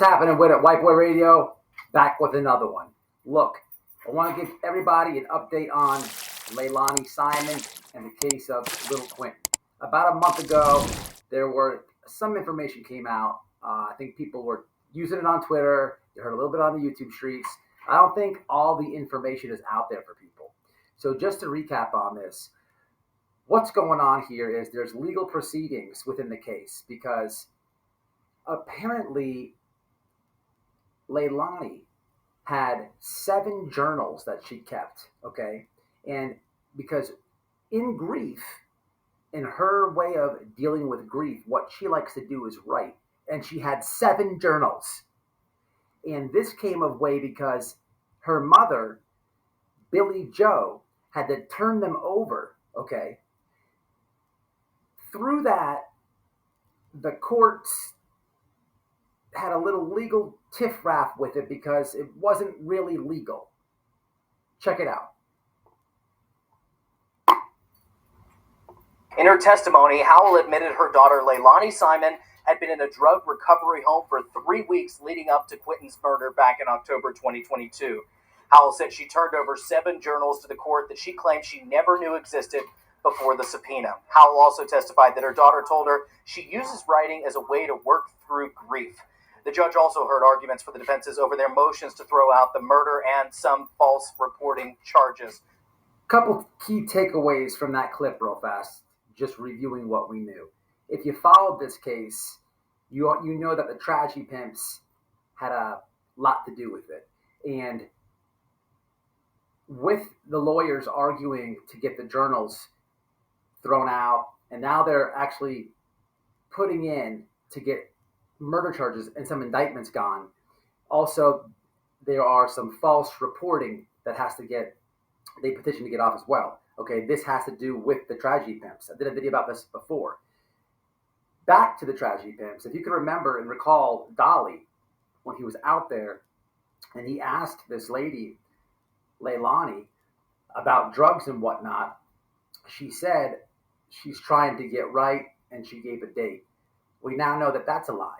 happening with it? White Boy Radio, back with another one. Look, I want to give everybody an update on Leilani Simon and the case of Little Quentin. About a month ago, there were some information came out. I think people were using it on Twitter. You heard a little bit on the YouTube streets. I don't think all the information is out there for people. So just to recap on this, what's going on here is there's legal proceedings within the case because apparently Leilani had 7 journals that she kept, okay? And because in grief, in her way of dealing with grief, what she likes to do is write. And she had 7 journals. And this came of way because her mother, Billy Joe, had to turn them over, okay? Through that, the courts had a little legal tiff-raff with it because it wasn't really legal. Check it out. In her testimony, Howell admitted her daughter Leilani Simon had been in a drug recovery home for 3 weeks leading up to Quentin's murder back in October 2022. Howell said she turned over 7 journals to the court that she claimed she never knew existed before the subpoena. Howell also testified that her daughter told her she uses writing as a way to work through grief. The judge also heard arguments for the defenses over their motions to throw out the murder and some false reporting charges. Couple key takeaways from that clip real fast, just reviewing what we knew. If you followed this case, you know that the tragedy pimps had a lot to do with it. And with the lawyers arguing to get the journals thrown out, and now they're actually putting in to get murder charges and some indictments gone. Also, there are some false reporting that has to get, they petition to get off as well. Okay, this has to do with the tragedy pimps. I did a video about this before. Back to the tragedy pimps. If you can remember and recall Dolly, when he was out there and he asked this lady, Leilani, about drugs and whatnot, she said she's trying to get right and she gave a date. We now know that that's a lie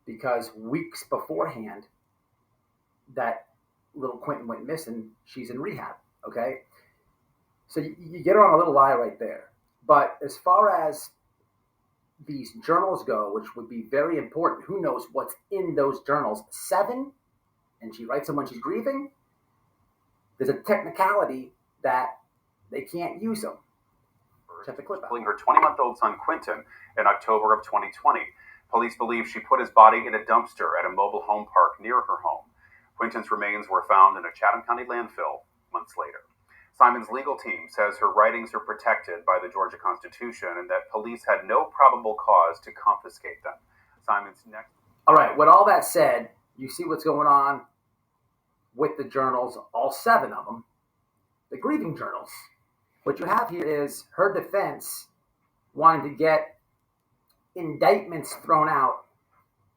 because weeks beforehand that little Quentin went missing, she's in rehab, okay? So you get her on a little lie right there. But as far as these journals go, which would be very important, who knows what's in those journals? 7? And she writes them when she's grieving? There's a technicality that they can't use them. Check the clip out. Her 20-month-old son Quentin in October of 2020. Police believe she put his body in a dumpster at a mobile home park near her home. Quentin's remains were found in a Chatham County landfill months later. Simon's legal team says her writings are protected by the Georgia Constitution and that police had no probable cause to confiscate them. Simon's next... All right, with all that said, you see what's going on with the journals, all 7 of them, the grieving journals. What you have here is her defense wanting to get indictments thrown out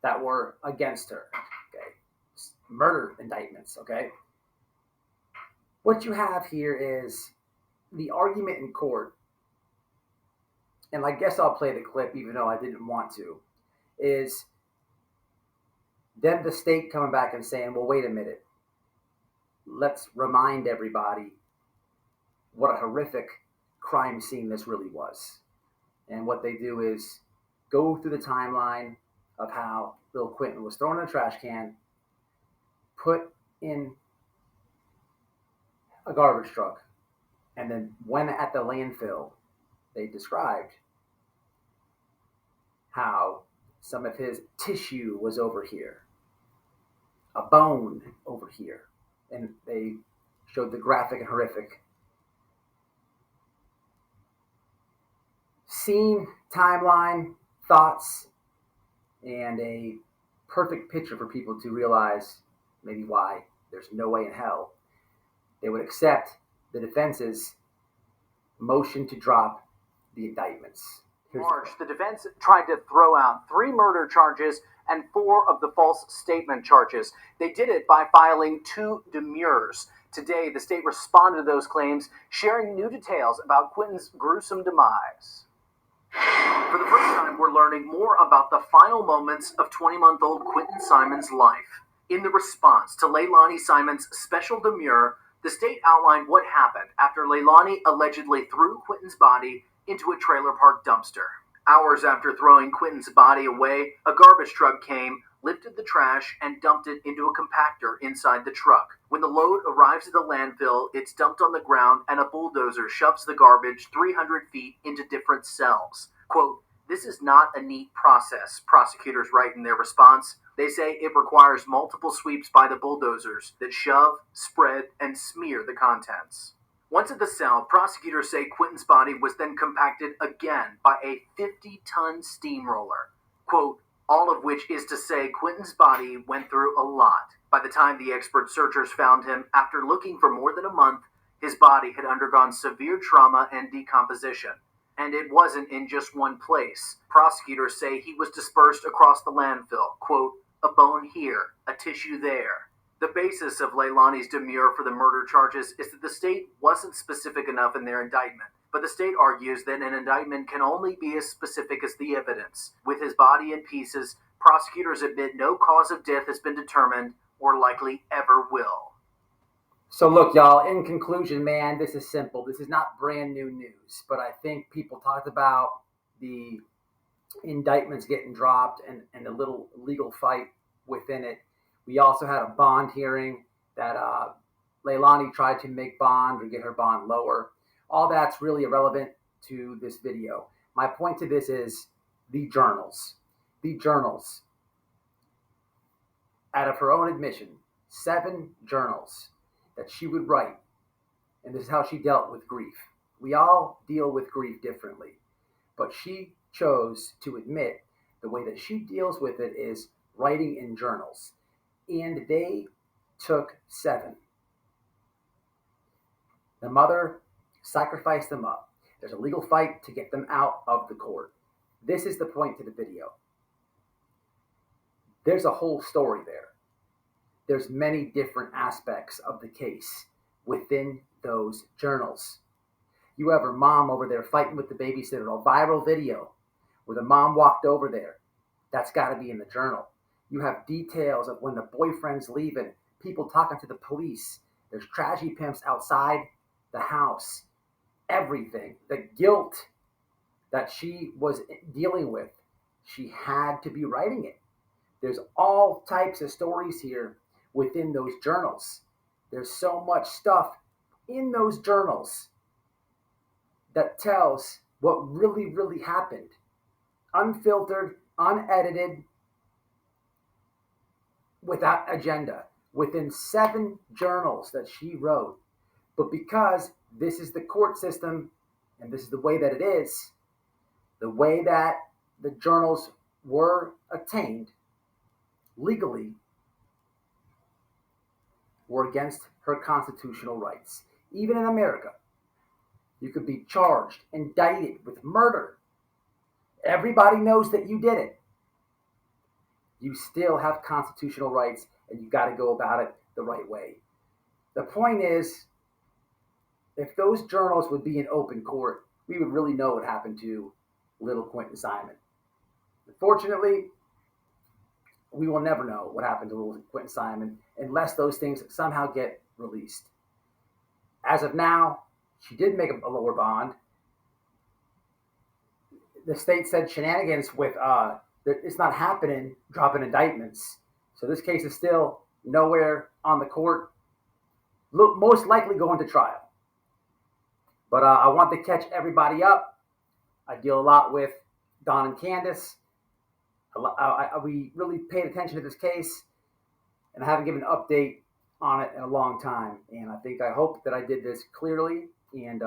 that were against her, okay? Murder indictments, okay? What you have here is the argument in court, and I guess I'll play the clip even though I didn't want to, is then the state coming back and saying, well, wait a minute. Let's remind everybody what a horrific crime scene this really was. And what they do is go through the timeline of how Bill Quentin was thrown in a trash can, put in a garbage truck, and then when at the landfill, they described how some of his tissue was over here, a bone over here, and they showed the graphic and horrific scene, timeline, thoughts, and a perfect picture for people to realize maybe why there's no way in hell they would accept the defense's motion to drop the indictments. March, the defense tried to throw out 3 murder charges and 4 of the false statement charges. They did it by filing 2 demurs. Today, the state responded to those claims, sharing new details about Quentin's gruesome demise. For the first time, we're learning more about the final moments of 20-month-old Quentin Simon's life. In the response to Leilani Simon's special demurrer, the state outlined what happened after Leilani allegedly threw Quentin's body into a trailer park dumpster. Hours after throwing Quentin's body away, a garbage truck came, lifted the trash, and dumped it into a compactor inside the truck. When the load arrives at the landfill, it's dumped on the ground and a bulldozer shoves the garbage 300 feet into different cells. Quote, "This is not a neat process," prosecutors write in their response. They say it requires multiple sweeps by the bulldozers that shove, spread, and smear the contents. Once at the cell, prosecutors say Quentin's body was then compacted again by a 50-ton steamroller. Quote, "All of which is to say Quentin's body went through a lot. By the time the expert searchers found him, after looking for more than a month, his body had undergone severe trauma and decomposition. And it wasn't in just one place. Prosecutors say he was dispersed across the landfill. Quote, a bone here, a tissue there." The basis of Leilani's demurrer for the murder charges is that the state wasn't specific enough in their indictment. But the state argues that an indictment can only be as specific as the evidence. With his body in pieces, prosecutors admit no cause of death has been determined or likely ever will. So look, y'all, in conclusion, man, this is simple. This is not brand new news, but I think people talked about the indictments getting dropped and the little legal fight within it. We also had a bond hearing that Leilani tried to make bond or get her bond lower. All that's really irrelevant to this video. My point to this is the journals. The journals, out of her own admission, 7 journals that she would write, and this is how she dealt with grief. We all deal with grief differently, but she chose to admit the way that she deals with it is writing in journals, and they took 7. The mother sacrificed them up. There's a legal fight to get them out of the court. This is the point to the video. There's a whole story there. There's many different aspects of the case within those journals. You have her mom over there fighting with the babysitter, a viral video where the mom walked over there. That's got to be in the journal. You have details of when the boyfriend's leaving, people talking to the police. There's tragedy pimps outside the house. Everything, the guilt that she was dealing with, she had to be writing it. There's all types of stories here within those journals. There's so much stuff in those journals that tells what really, really happened. Unfiltered, unedited, without agenda. Within 7 journals that she wrote. But because this is the court system, and this is the way that it is, the way that the journals were obtained legally were against her constitutional rights. Even in America, you could be charged, indicted with murder. Everybody knows that you did it. You still have constitutional rights, and you got to go about it the right way. The point is, if those journals would be in open court, we would really know what happened to little Quentin Simon. Unfortunately, we will never know what happened to little Quentin Simon unless those things somehow get released. As of now, she did make a lower bond. The state said shenanigans with it's not happening, dropping indictments. So this case is still nowhere on the court. Most likely going to trial. But I want to catch everybody up. I deal a lot with Don and Candace. We really paid attention to this case, and I haven't given an update on it in a long time. And I hope that I did this clearly and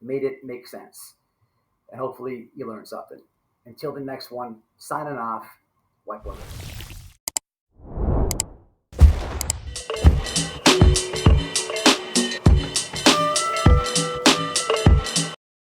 made it make sense. And hopefully you learned something. Until the next one, signing off, White Woman.